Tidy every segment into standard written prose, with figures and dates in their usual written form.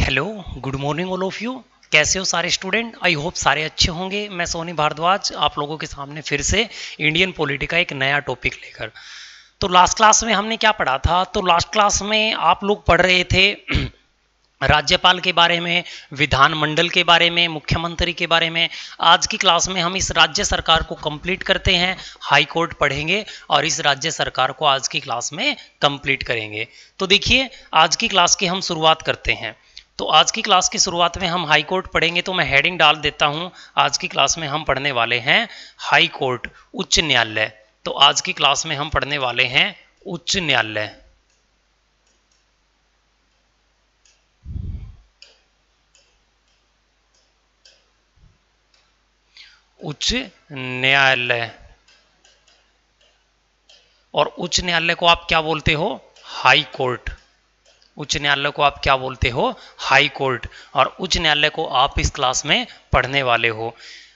Hello, good morning all of you. कैसे हो सारे स्टूडेंट? आई होप सारे अच्छे होंगे। मैं सोनी भारद्वाज आप लोगों के सामने फिर से इंडियन पॉलिटी का एक नया टॉपिक लेकर। तो लास्ट क्लास में हमने क्या पढ़ा था? तो लास्ट क्लास में आप लोग पढ़ रहे थे राज्यपाल के बारे में, विधानमंडल के बारे में, मुख्यमंत्री के बारे में। आज की क्लास में हम इस राज्य सरकार को कंप्लीट करते हैं, हाई कोर्ट पढ़ेंगे और इस राज्य सरकार को आज की क्लास में कंप्लीट करेंगे। तो देखिए, आज की क्लास की हम शुरुआत करते हैं। तो आज की क्लास की शुरुआत में हम हाई कोर्ट पढ़ेंगे, तो मैं हेडिंग डाल देता हूं। आज की क्लास में हम पढ़ने वाले हैं हाई कोर्ट, उच्च न्यायालय। तो आज की क्लास में हम पढ़ने वाले हैं उच्च न्यायालय। उच्च न्यायालय। और उच्च न्यायालय को आप क्या बोलते हो? High court. उच्च न्यायालय को आप क्या बोलते हो? High court. और उच्च न्यायालय को आप इस क्लास में पढ़ने वाले हो।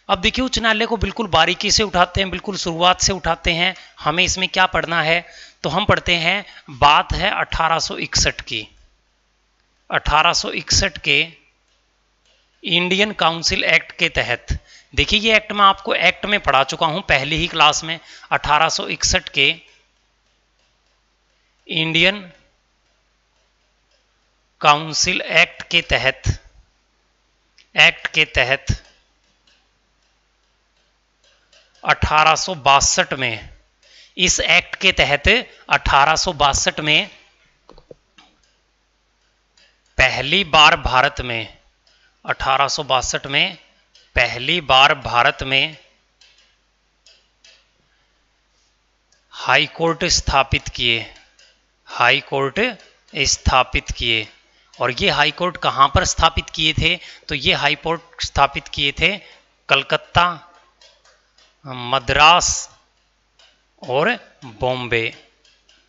अब देखिए, उच्च न्यायालय को बिल्कुल बारीकी से उठाते हैं, बिल्कुल शुरुआत से उठाते हैं। हमें इसमें क्या पढ़ना है? तो हम पढ़ते हैं, बात है 1861 की। 1861 के इंडियन काउंसिल एक्ट के तहत। देखिए, ये एक्ट मैं आपको एक्ट में पढ़ा चुका हूं पहली ही क्लास में। 1861 के इंडियन काउंसिल एक्ट के तहत 1862 में, इस एक्ट के तहत 1862 में पहली बार भारत में 1862 में पहली बार भारत में हाई कोर्ट स्थापित किए। हाई कोर्ट स्थापित किए। और ये हाई कोर्ट कहां पर स्थापित किए थे? तो ये हाई कोर्ट स्थापित किए थे कलकत्ता, मद्रास और बॉम्बे।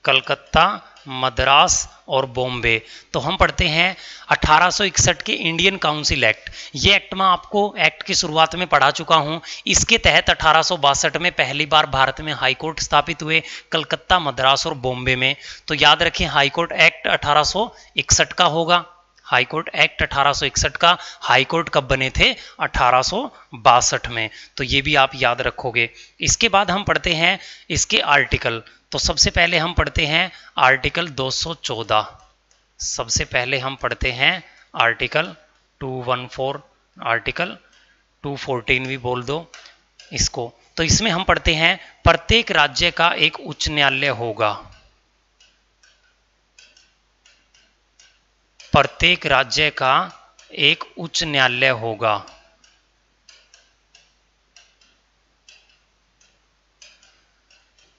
कलकत्ता, मद्रास और बॉम्बे। तो हम पढ़ते हैं 1861 के इंडियन काउंसिल एक्ट। ये एक्ट मैं आपको एक्ट की शुरुआत में पढ़ा चुका हूं। इसके तहत 1862 में पहली बार भारत में हाई कोर्ट स्थापित हुए, कलकत्ता, मद्रास और बॉम्बे में। तो याद रखें, हाई कोर्ट एक्ट 1861 का होगा। हाई कोर्ट एक्ट 1861 का। हाई कोर्ट कब बने थे? 1862 में। तो ये भी आप याद रखोगे। इसके बाद हम पढ़ते हैं इसके आर्टिकल। तो सबसे पहले हम पढ़ते हैं आर्टिकल 214। सबसे पहले हम पढ़ते हैं आर्टिकल 214, आर्टिकल 214 भी बोल दो इसको। तो इसमें हम पढ़ते हैं, प्रत्येक राज्य का एक उच्च न्यायालय होगा। प्रत्येक राज्य का एक उच्च न्यायालय होगा।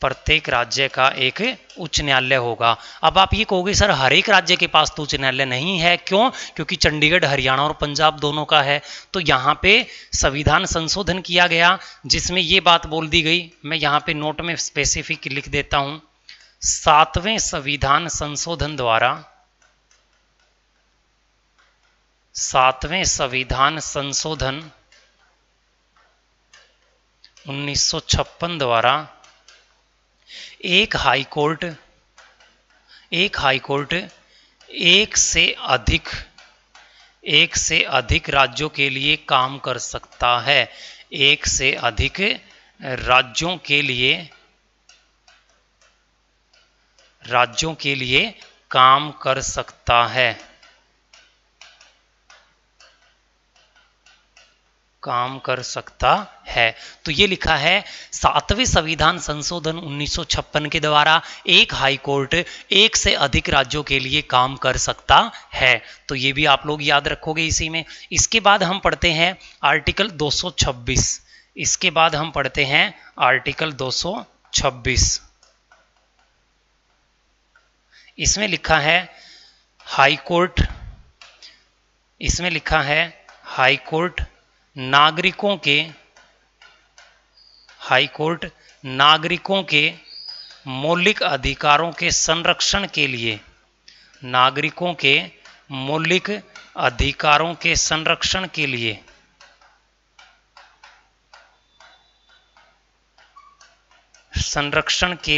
प्रत्येक राज्य का एक उच्च न्यायालय होगा। अब आप ये कहोगे, सर हर एक राज्य के पास तो उच्च न्यायालय नहीं है। क्यों? क्योंकि चंडीगढ़, हरियाणा और पंजाब दोनों का है। तो यहाँ पे संविधान संशोधन किया गया, जिसमें ये बात बोल दी गई। मैं यहाँ पे नोट में स्पेसिफिक लिख देता हूँ, 7वें संविधान संशोधन द्वारा, 7वें संविधान संशोधन 1956 द्वारा एक हाई कोर्ट एक से अधिक राज्यों के लिए काम कर सकता है। एक से अधिक राज्यों के लिए काम कर सकता है। काम कर सकता है। तो ये लिखा है, 7वें संविधान संशोधन 1956 के द्वारा एक हाई कोर्ट एक से अधिक राज्यों के लिए काम कर सकता है। तो ये भी आप लोग याद रखोगे इसी में। इसके बाद हम पढ़ते हैं आर्टिकल 226। इसके बाद हम पढ़ते हैं आर्टिकल 226। इसमें लिखा है हाई कोर्ट, इसमें लिखा है हाई कोर्ट नागरिकों के मौलिक अधिकारों के संरक्षण के लिए, नागरिकों के मौलिक अधिकारों के संरक्षण के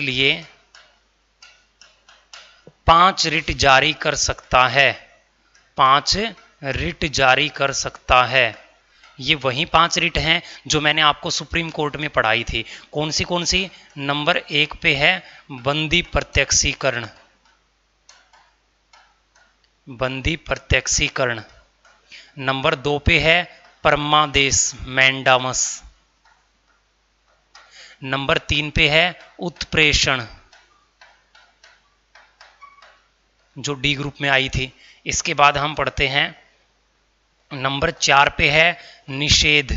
लिए 5 रिट जारी कर सकता है। 5 रिट जारी कर सकता है। ये वही 5 रिट हैं जो मैंने आपको सुप्रीम कोर्ट में पढ़ाई थी। कौन सी? नंबर 1 पे है बंदी प्रत्यक्षीकरण, बंदी प्रत्यक्षीकरण। नंबर 2 पे है परमादेश, मैंडामस। नंबर 3 पे है उत्प्रेषण, जो डी ग्रुप में आई थी। इसके बाद हम पढ़ते हैं नंबर 4 पे है निषेध,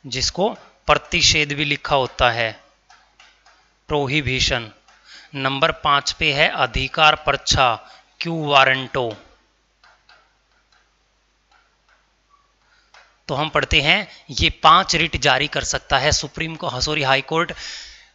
जिसको प्रतिषेध भी लिखा होता है, प्रोहिबिशन। नंबर 5 पे है अधिकार पर्चा, क्यू वारंटो। तो हम पढ़ते हैं ये 5 रिट जारी कर सकता है सुप्रीम को सॉरी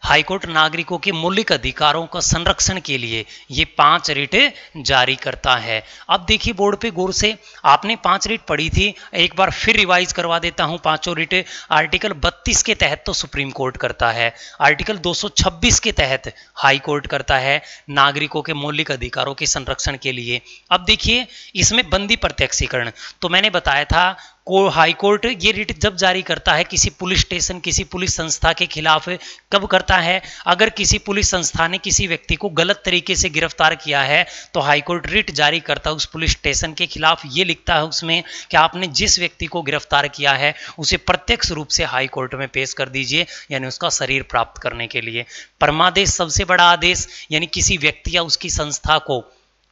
हाईकोर्ट नागरिकों के मौलिक अधिकारों का संरक्षण के लिए ये 5 रिट जारी करता है। अब देखिए बोर्ड पे गौर से, आपने 5 रिट पढ़ी थी, एक बार फिर रिवाइज करवा देता हूं। पांचों रिट आर्टिकल 32 के तहत तो सुप्रीम कोर्ट करता है, आर्टिकल 226 के तहत हाई कोर्ट करता है नागरिकों के मौलिक अधिकारों के संरक्षण के लिए। अब देखिए इसमें बंदी प्रत्यक्षीकरण, तो मैंने बताया था को हाई कोर्ट ये रिट जब जारी करता है किसी पुलिस स्टेशन, किसी पुलिस संस्था के खिलाफ, कब करता है? अगर किसी पुलिस संस्था ने किसी व्यक्ति को गलत तरीके से गिरफ्तार किया है तो हाई कोर्ट रिट जारी करता है उस पुलिस स्टेशन के खिलाफ। ये लिखता है उसमें कि आपने जिस व्यक्ति को गिरफ्तार किया है उसे प्रत्यक्ष रूप से हाई कोर्ट में पेश कर दीजिए, यानी उसका शरीर प्राप्त करने के लिए। परमादेश सबसे बड़ा आदेश, यानी किसी व्यक्ति या उसकी संस्था को,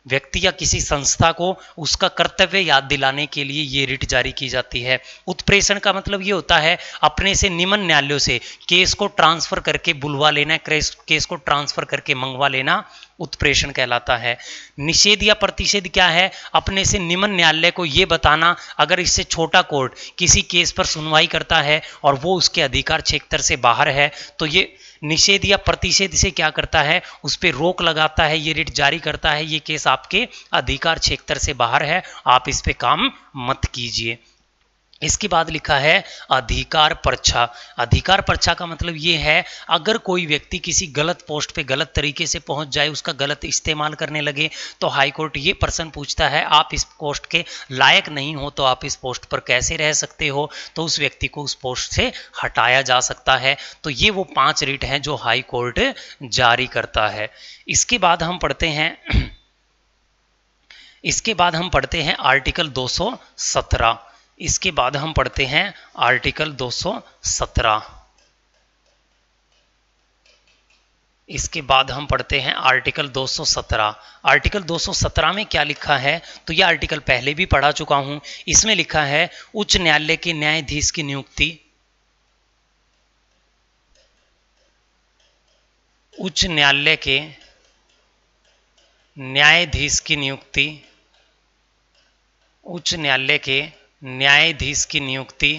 व्यक्ति या किसी संस्था को उसका कर्तव्य याद दिलाने के लिए ये रिट जारी की जाती है। उत्प्रेषण का मतलब ये होता है अपने से निम्न न्यायालयों से केस को ट्रांसफर करके बुलवा लेना, केस को ट्रांसफर करके मंगवा लेना, उत्प्रेषण कहलाता है। निषेध या प्रतिषेध क्या है? अपने से निम्न न्यायालय को यह बताना, अगर इससे छोटा कोर्ट किसी केस पर सुनवाई करता है और वो उसके अधिकार क्षेत्र से बाहर है तो ये निषेध या प्रतिषेध से क्या करता है, उस पर रोक लगाता है, ये रिट जारी करता है, ये केस आपके अधिकार क्षेत्र से बाहर है, आप इस पे काम मत कीजिए। इसके बाद लिखा है अधिकार पर्चा। अधिकार पर्चा का मतलब ये है अगर कोई व्यक्ति किसी गलत पोस्ट पे गलत तरीके से पहुंच जाए, उसका गलत इस्तेमाल करने लगे, तो हाई कोर्ट ये प्रश्न पूछता है आप इस पोस्ट के लायक नहीं हो तो आप इस पोस्ट पर कैसे रह सकते हो, तो उस व्यक्ति को उस पोस्ट से हटाया जा सकता है। तो ये वो 5 रिट हैं जो हाई कोर्ट जारी करता है। इसके बाद हम पढ़ते हैं आर्टिकल 217। इसके बाद हम पढ़ते हैं आर्टिकल 217। इसके बाद हम पढ़ते हैं आर्टिकल 217। आर्टिकल 217 में क्या लिखा है? तो यह आर्टिकल पहले भी पढ़ा चुका हूं। इसमें लिखा है उच्च न्यायालय के न्यायाधीश की नियुक्ति, उच्च न्यायालय के न्यायाधीश की नियुक्ति, उच्च न्यायालय के न्यायाधीश की नियुक्ति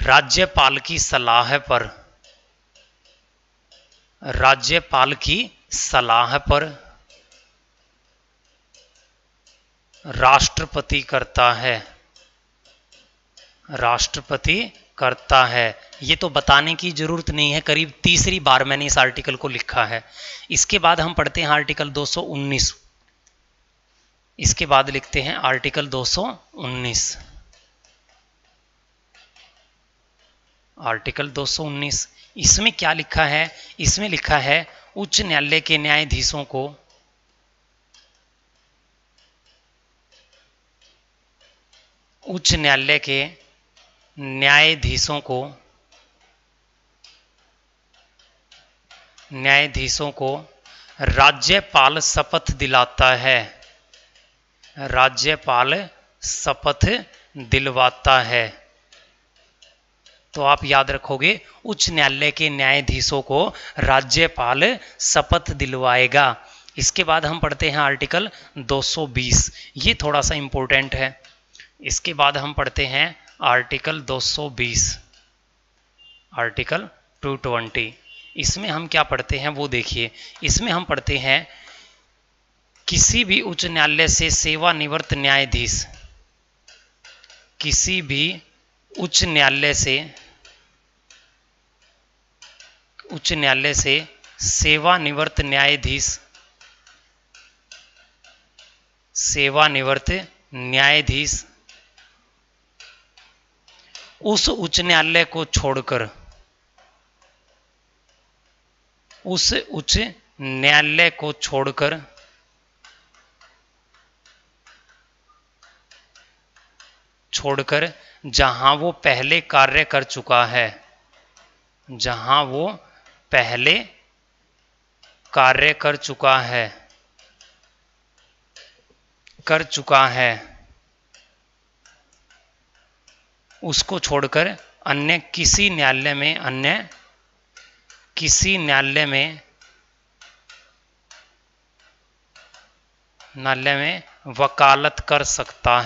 राज्यपाल की सलाह पर, राज्यपाल की सलाह पर राष्ट्रपति करता है, राष्ट्रपति करता है। ये तो बताने की जरूरत नहीं है, करीब तीसरी बार मैंने इस आर्टिकल को लिखा है। इसके बाद हम पढ़ते हैं आर्टिकल 219। इसके बाद लिखते हैं आर्टिकल 219। आर्टिकल 219 इसमें क्या लिखा है? इसमें लिखा है उच्च न्यायालय के न्यायाधीशों को उच्च न्यायालय के न्यायाधीशों को राज्यपाल शपथ दिलाता है, राज्यपाल शपथ दिलवाता है। तो आप याद रखोगे उच्च न्यायालय के न्यायाधीशों को राज्यपाल शपथ दिलवाएगा। इसके बाद हम पढ़ते हैं आर्टिकल 220। ये थोड़ा सा इंपॉर्टेंट है। इसके बाद हम पढ़ते हैं आर्टिकल 220, आर्टिकल 220। इसमें हम क्या पढ़ते हैं वो देखिए। इसमें हम पढ़ते हैं किसी भी उच्च न्यायालय से सेवानिवृत्त न्यायाधीश, किसी भी उच्च न्यायालय से सेवानिवृत्त न्यायाधीश सेवानिवृत्त न्यायाधीश उस उच्च न्यायालय को छोड़कर छोड़कर जहां वो पहले कार्य कर चुका है, उसको छोड़कर अन्य किसी न्यायालय में वकालत कर सकता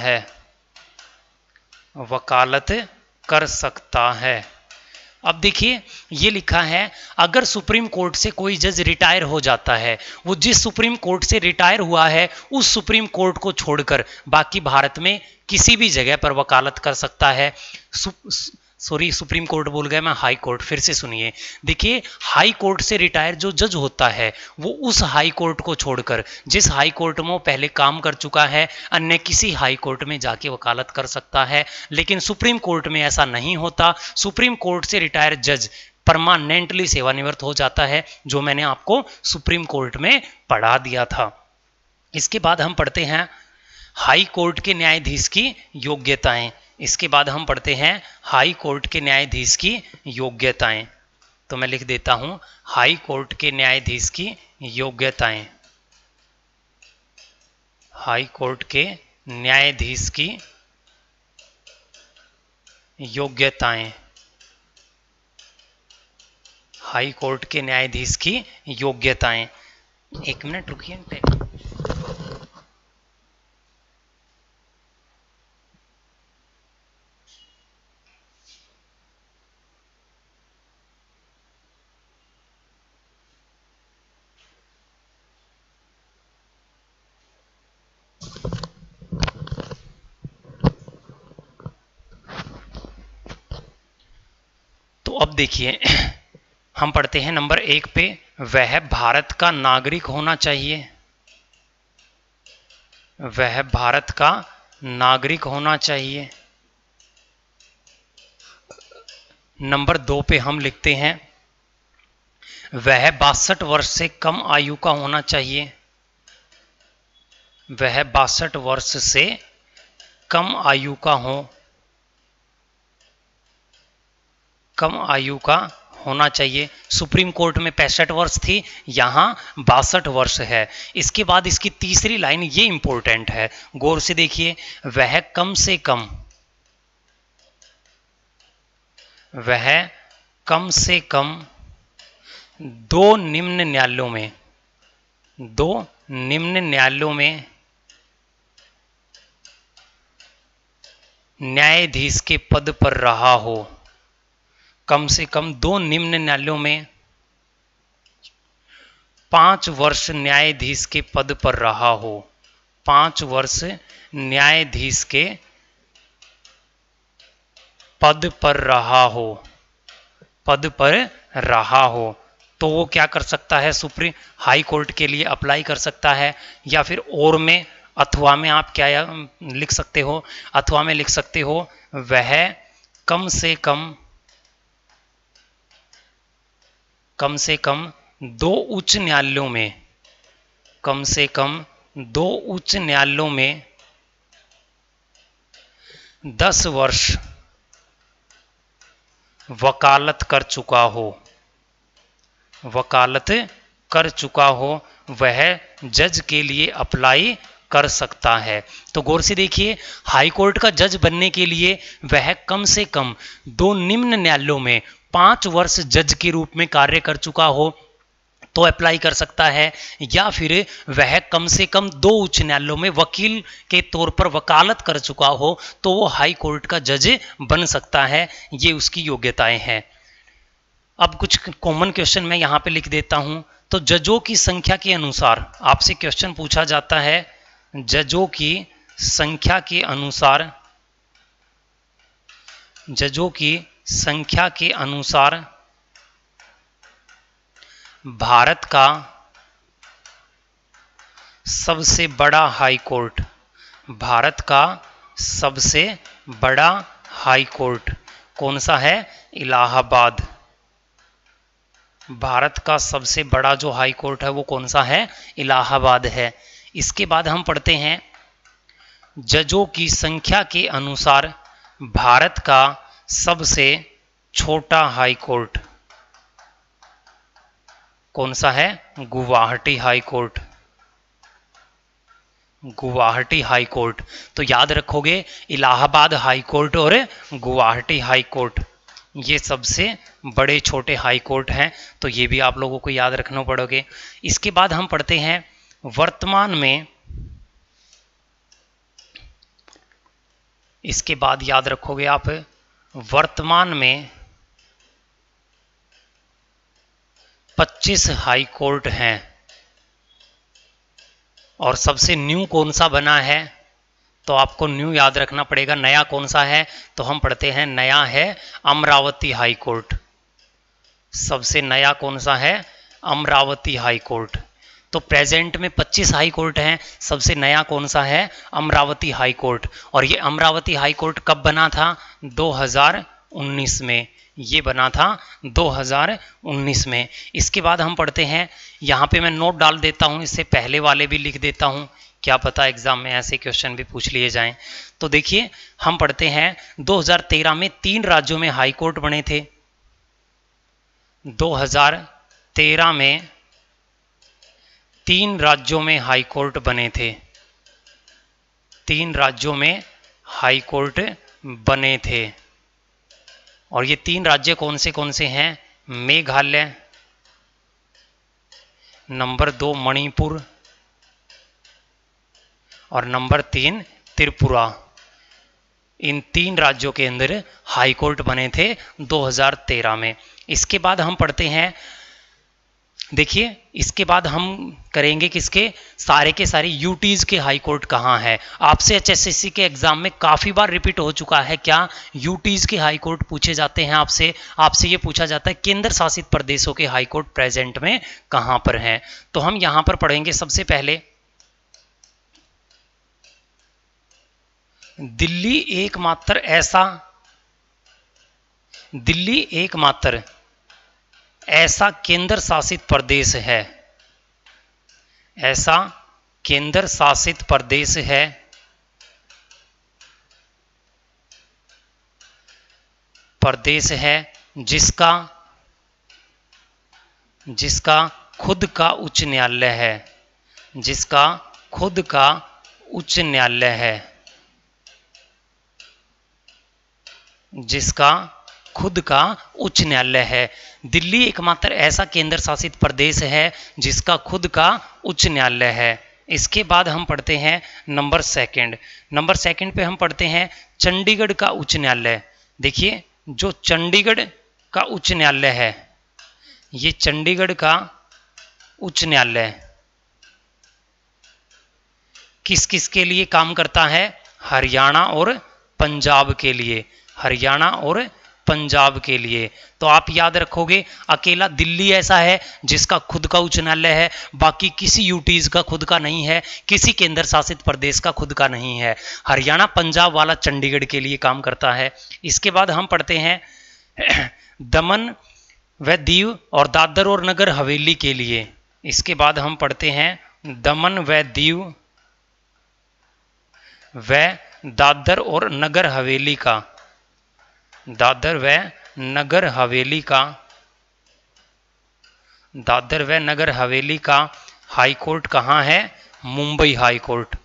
है। अब देखिए ये लिखा है, अगर सुप्रीम कोर्ट से कोई जज रिटायर हो जाता है, वो जिस सुप्रीम कोर्ट से रिटायर हुआ है उस सुप्रीम कोर्ट को छोड़कर बाकी भारत में किसी भी जगह पर वकालत कर सकता है। सुप्रीम कोर्ट बोल गया मैं, हाई कोर्ट, फिर से सुनिए। देखिए हाई कोर्ट से रिटायर जो जज होता है वो उस हाई कोर्ट को छोड़कर जिस हाई कोर्ट में वो पहले काम कर चुका है अन्य किसी हाई कोर्ट में जाके वकालत कर सकता है। लेकिन सुप्रीम कोर्ट में ऐसा नहीं होता। सुप्रीम कोर्ट से रिटायर जज परमानेंटली सेवानिवृत्त हो जाता है, जो मैंने आपको सुप्रीम कोर्ट में पढ़ा दिया था। इसके बाद हम पढ़ते हैं हाई कोर्ट के न्यायाधीश की योग्यताएं। हाई कोर्ट के न्यायाधीश की योग्यताएं। तो मैं लिख देता हूं हाई कोर्ट के न्यायाधीश की योग्यताएं। हाई कोर्ट के न्यायाधीश की योग्यताएं। हाई कोर्ट के न्यायाधीश की योग्यताएं। एक मिनट रुकिए। तो अब देखिए हम पढ़ते हैं नंबर 1 पे, वह भारत का नागरिक होना चाहिए। वह भारत का नागरिक होना चाहिए। नंबर 2 पे हम लिखते हैं वह 62 वर्ष से कम आयु का होना चाहिए। वह 62 वर्ष से कम आयु का होना चाहिए। सुप्रीम कोर्ट में 65 वर्ष थी, यहां 62 वर्ष है। इसके बाद इसकी तीसरी लाइन ये इंपॉर्टेंट है, गौर से देखिए, वह कम से कम 2 निम्न न्यायालयों में न्यायाधीश के पद पर रहा हो। कम से कम 2 निम्न न्यायालयों में 5 वर्ष न्यायाधीश के पद पर रहा हो। 5 वर्ष न्यायाधीश के पद पर रहा हो तो वो क्या कर सकता है, सुप्रीम हाई कोर्ट के लिए अप्लाई कर सकता है। या फिर और में अथवा में आप क्या लिख सकते हो, अथवा में लिख सकते हो वह कम से कम 2 उच्च न्यायालयों में 10 वर्ष वकालत कर चुका हो, वह जज के लिए अप्लाई कर सकता है। तो गौर से देखिए, हाई कोर्ट का जज बनने के लिए वह कम से कम 2 निम्न न्यायालयों में 5 वर्ष जज के रूप में कार्य कर चुका हो तो अप्लाई कर सकता है, या फिर वह कम से कम 2 उच्च न्यायालयों में वकील के तौर पर वकालत कर चुका हो तो वो हाई कोर्ट का जज बन सकता है। ये उसकी योग्यताएं हैं। अब कुछ कॉमन क्वेश्चन मैं यहाँ पे लिख देता हूँ। तो जजों की संख्या के अनुसार आपसे क्वेश्चन पूछा जाता है, जजों की संख्या के अनुसार भारत का सबसे बड़ा हाई कोर्ट, भारत का सबसे बड़ा हाई कोर्ट कौन सा है? इलाहाबाद। भारत का सबसे बड़ा जो हाई कोर्ट है वो कौन सा है? इलाहाबाद है। इसके बाद हम पढ़ते हैं जजों की संख्या के अनुसार भारत का सबसे छोटा हाई कोर्ट कौन सा है? Guwahati high court. Guwahati high court. तो याद रखोगे इलाहाबाद हाई कोर्ट और गुवाहाटी हाई कोर्ट ये सबसे बड़े छोटे हाई कोर्ट हैं, तो ये भी आप लोगों को याद रखना पड़ोगे। इसके बाद हम पढ़ते हैं वर्तमान में, इसके बाद याद रखोगे आप वर्तमान में 25 हाई कोर्ट हैं और सबसे न्यू कौन सा बना है? तो आपको न्यू याद रखना पड़ेगा। नया कौन सा है? तो हम पढ़ते हैं नया है अमरावती हाई कोर्ट। सबसे नया कौन सा है? Amravati high court. तो प्रेजेंट में 25 हाई कोर्ट हैं, सबसे नया कौन सा है? Amravati high court. और ये अमरावती हाई कोर्ट कब बना था? 2019 में। ये बना था 2019 में। इसके बाद हम पढ़ते हैं, यहाँ पे मैं नोट डाल देता हूँ, इससे पहले वाले भी लिख देता हूँ, क्या पता एग्जाम में ऐसे क्वेश्चन भी पूछ लिए जाएं। तो देखिए हम पढ़ते हैं 2013 में 3 राज्यों में हाई कोर्ट बने थे। 2013 में 3 राज्यों में हाई कोर्ट बने थे। 3 राज्यों में हाई कोर्ट बने थे। और ये 3 राज्य कौन से हैं? मेघालय, नंबर 2 मणिपुर और नंबर 3 त्रिपुरा। इन 3 राज्यों के अंदर हाई कोर्ट बने थे 2013 में। इसके बाद हम पढ़ते हैं, देखिए इसके बाद हम करेंगे किसके? सारे के सारे यूटीज के हाई कोर्ट कहाँ है। आपसे एचएसएससी के एग्जाम में काफी बार रिपीट हो चुका है, क्या यूटीज के हाई कोर्ट पूछे जाते हैं आपसे ये पूछा जाता है केंद्र शासित प्रदेशों के हाई कोर्ट प्रेजेंट में कहाँ पर हैं। तो हम यहां पर पढ़ेंगे सबसे पहले दिल्ली एकमात्र ऐसा केंद्र शासित प्रदेश है, ऐसा केंद्र शासित प्रदेश है जिसका खुद का उच्च न्यायालय है, जिसका खुद का उच्च न्यायालय है, जिसका खुद का उच्च न्यायालय है। दिल्ली एकमात्र ऐसा केंद्र शासित प्रदेश है जिसका खुद का उच्च न्यायालय है। इसके बाद हम पढ़ते हैं नंबर सेकंड पे हम पढ़ते हैं चंडीगढ़ का उच्च न्यायालय। देखिए जो चंडीगढ़ का उच्च न्यायालय है, ये चंडीगढ़ का उच्च न्यायालय किस किस के लिए काम करता है? हरियाणा और पंजाब के लिए, हरियाणा और पंजाब के लिए। तो आप याद रखोगे अकेला दिल्ली ऐसा है जिसका खुद का उच्च न्यायालय है, बाकी किसी यूटीज का खुद का नहीं है, किसी केंद्र शासित प्रदेश का खुद का नहीं है। हरियाणा पंजाब वाला चंडीगढ़ के लिए काम करता है। इसके बाद हम पढ़ते हैं दमन व दीव और दादर और नगर हवेली के लिए। इसके बाद हम पढ़ते हैं दमन व दीव व दादर और नगर हवेली का, दादर व नगर हवेली का, दादर व नगर हवेली का हाई कोर्ट कहाँ है? Mumbai high court.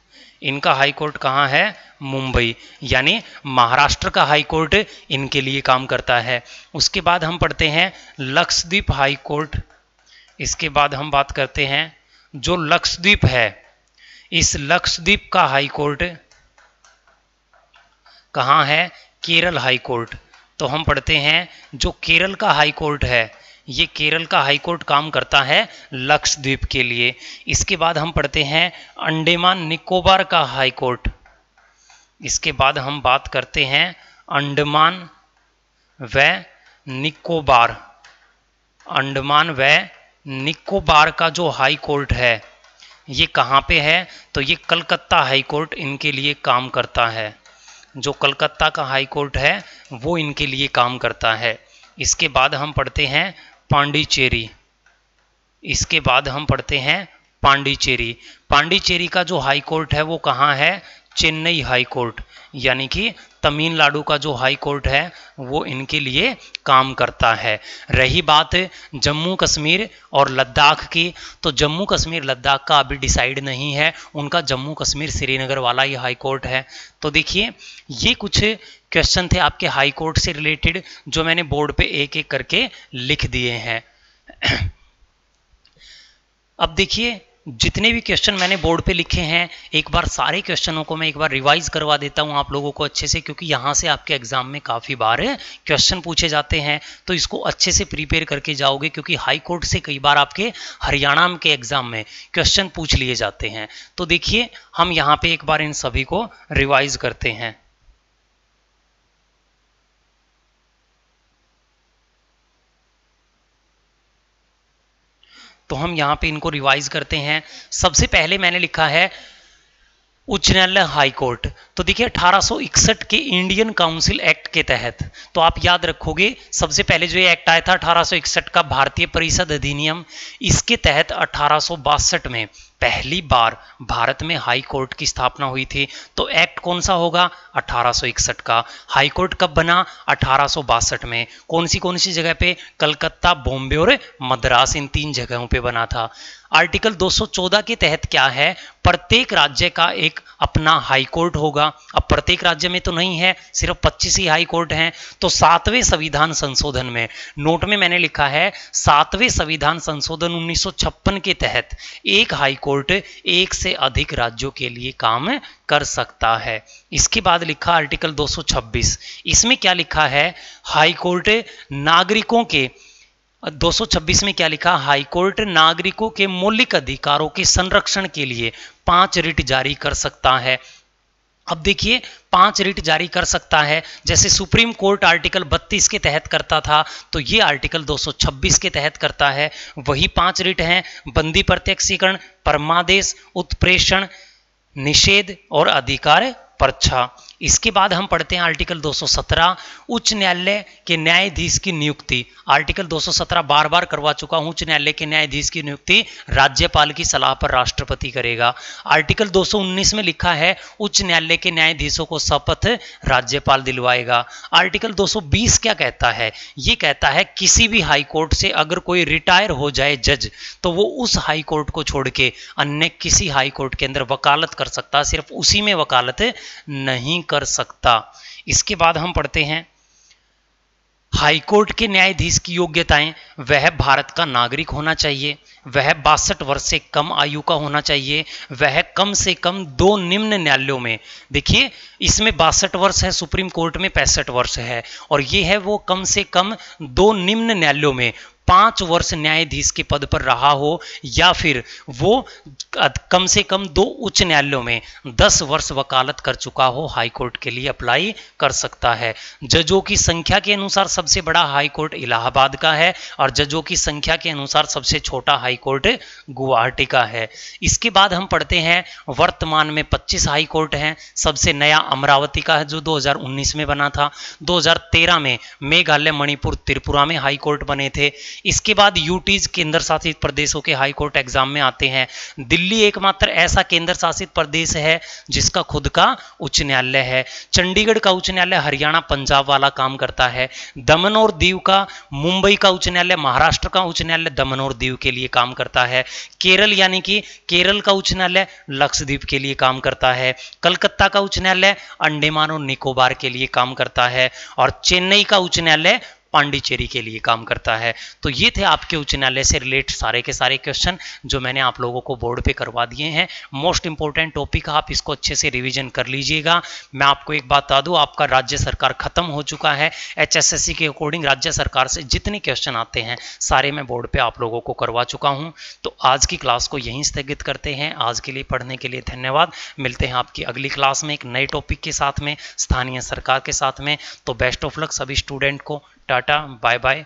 इनका हाई कोर्ट कहाँ है? मुंबई, यानी महाराष्ट्र का हाई कोर्ट इनके लिए काम करता है। उसके बाद हम पढ़ते हैं लक्षद्वीप हाई कोर्ट। इसके बाद हम बात करते हैं जो लक्षद्वीप है, इस लक्षद्वीप का हाई कोर्ट कहाँ है? Kerala high court. तो हम पढ़ते हैं जो केरल का हाई कोर्ट है, ये केरल का हाई कोर्ट काम करता है लक्षद्वीप के लिए। इसके बाद हम पढ़ते हैं अंडमान निकोबार का हाई कोर्ट। इसके बाद हम बात करते हैं अंडमान व निकोबार, अंडमान व निकोबार का जो हाई कोर्ट है ये कहाँ पे है? तो ये कलकत्ता हाई कोर्ट इनके लिए काम करता है। जो कलकत्ता का हाई कोर्ट है वो इनके लिए काम करता है। इसके बाद हम पढ़ते हैं पांडिचेरी। इसके बाद हम पढ़ते हैं पांडिचेरी। पांडिचेरी का जो हाई कोर्ट है वो कहाँ है? चेन्नई हाई कोर्ट, यानी कि तमिलनाडु का जो हाई कोर्ट है वो इनके लिए काम करता है। रही बात जम्मू कश्मीर और लद्दाख की, तो जम्मू कश्मीर लद्दाख का अभी डिसाइड नहीं है, उनका जम्मू कश्मीर श्रीनगर वाला ही हाई कोर्ट है। तो देखिए ये कुछ क्वेश्चन थे आपके हाई कोर्ट से रिलेटेड जो मैंने बोर्ड पे एक एक करके लिख दिए हैं। अब देखिए जितने भी क्वेश्चन मैंने बोर्ड पे लिखे हैं एक बार सारे क्वेश्चनों को मैं एक बार रिवाइज करवा देता हूं आप लोगों को अच्छे से, क्योंकि यहां से आपके एग्जाम में काफ़ी बार क्वेश्चन पूछे जाते हैं, तो इसको अच्छे से प्रिपेयर करके जाओगे, क्योंकि हाई कोर्ट से कई बार आपके हरियाणा के एग्जाम में क्वेश्चन पूछ लिए जाते हैं। तो देखिए हम यहाँ पे एक बार इन सभी को रिवाइज करते हैं। तो हम यहाँ पे इनको रिवाइज करते हैं। सबसे पहले मैंने लिखा है उच्च न्यायालय हाई कोर्ट। तो देखिए 1861 के इंडियन काउंसिल एक्ट के तहत, तो आप याद रखोगे सबसे पहले जो ये एक्ट आया था 1861 का भारतीय परिषद अधिनियम, इसके तहत 1862 में पहली बार भारत में हाई कोर्ट की स्थापना हुई थी। तो एक्ट कौन सा होगा? 1861 का। हाई कोर्ट कब बना? 1862 में। कौन सी जगह पे? कलकत्ता, बॉम्बे और मद्रास, इन 3 जगहों पे बना था। आर्टिकल 214 के तहत क्या है? प्रत्येक राज्य का एक अपना हाई कोर्ट होगा। अब प्रत्येक राज्य में तो नहीं है, सिर्फ 25 ही हाई कोर्ट हैं। तो 7वें संविधान संशोधन में, नोट में मैंने लिखा है 7वें संविधान संशोधन 1956 के तहत एक हाई कोर्ट एक से अधिक राज्यों के लिए काम कर सकता है। इसके बाद लिखा आर्टिकल 226, इसमें क्या लिखा है? हाई कोर्ट नागरिकों के 226 में क्या लिखा? हाई कोर्ट नागरिकों के मौलिक अधिकारों के संरक्षण के लिए 5 रिट जारी कर सकता है। अब देखिए 5 रिट जारी कर सकता है, जैसे सुप्रीम कोर्ट आर्टिकल 32 के तहत करता था, तो ये आर्टिकल 226 के तहत करता है। वही 5 रिट हैं: बंदी प्रत्यक्षीकरण, परमादेश, उत्प्रेषण, निषेध और अधिकार पर्चा। इसके बाद हम पढ़ते हैं आर्टिकल 217 उच्च न्यायालय के न्यायाधीश की नियुक्ति। आर्टिकल 217 बार बार करवा चुका हूं, उच्च न्यायालय के न्यायाधीश की नियुक्ति राज्यपाल की सलाह पर राष्ट्रपति करेगा। आर्टिकल 219 में लिखा है उच्च न्यायालय के न्यायाधीशों को शपथ राज्यपाल दिलवाएगा। आर्टिकल 220 क्या कहता है? ये कहता है किसी भी हाई कोर्ट से अगर कोई रिटायर हो जाए जज, तो वो उस हाई कोर्ट को छोड़ के अन्य किसी हाई कोर्ट के अंदर वकालत कर सकता, सिर्फ उसी में वकालत नहीं कर सकता। इसके बाद हम पढ़ते हैं हाई कोर्ट के न्यायाधीश की योग्यताएं: वह भारत का नागरिक होना चाहिए, वह 62 वर्ष से कम आयु का होना चाहिए, वह कम से कम 2 निम्न न्यायालयों में, देखिए इसमें 62 वर्ष है, सुप्रीम कोर्ट में 65 वर्ष है, और ये है वो कम से कम 2 निम्न न्यायालयों में 5 वर्ष न्यायाधीश के पद पर रहा हो, या फिर वो कम से कम 2 उच्च न्यायालयों में 10 वर्ष वकालत कर चुका हो, हाई कोर्ट के लिए अप्लाई कर सकता है। जजों की संख्या के अनुसार सबसे बड़ा हाई कोर्ट इलाहाबाद का है, और जजों की संख्या के अनुसार सबसे छोटा हाई कोर्ट गुवाहाटी का है। इसके बाद हम पढ़ते हैं वर्तमान में 25 हाई कोर्ट हैं। सबसे नया अमरावती का है जो 2019 में बना था। 2013 में मेघालय, मणिपुर, त्रिपुरा में हाई कोर्ट बने थे। इसके बाद यूटीज केंद्र शासित प्रदेशों के हाई कोर्ट एग्जाम में आते हैं। दिल्ली एकमात्र ऐसा केंद्र शासित प्रदेश है जिसका खुद का उच्च न्यायालय है। चंडीगढ़ का उच्च न्यायालय हरियाणा, पंजाब वाला काम करता है। दमन और दीव का, मुंबई का उच्च न्यायालय महाराष्ट्र का उच्च न्यायालय दमन और दीव के लिए काम करता है। केरल यानी कि केरल का उच्च न्यायालय लक्षद्वीप के लिए काम करता है। कलकत्ता का उच्च न्यायालय अंडमान और निकोबार के लिए काम करता है, और चेन्नई का उच्च न्यायालय पांडिचेरी के लिए काम करता है। तो ये थे आपके उच्च न्यायालय से रिलेट सारे के सारे क्वेश्चन जो मैंने आप लोगों को बोर्ड पे करवा दिए हैं। मोस्ट इंपॉर्टेंट टॉपिक, आप इसको अच्छे से रिवीजन कर लीजिएगा। मैं आपको एक बात बता दूं, आपका राज्य सरकार खत्म हो चुका है। HSSC के अकॉर्डिंग राज्य सरकार से जितने क्वेश्चन आते हैं सारे मैं बोर्ड पे आप लोगों को करवा चुका हूँ। तो आज की क्लास को यहीं स्थगित करते हैं। आज के लिए पढ़ने के लिए धन्यवाद। मिलते हैं आपकी अगली क्लास में एक नए टॉपिक के साथ में, स्थानीय सरकार के साथ में। तो बेस्ट ऑफ लक सभी स्टूडेंट को। Tata, bye bye.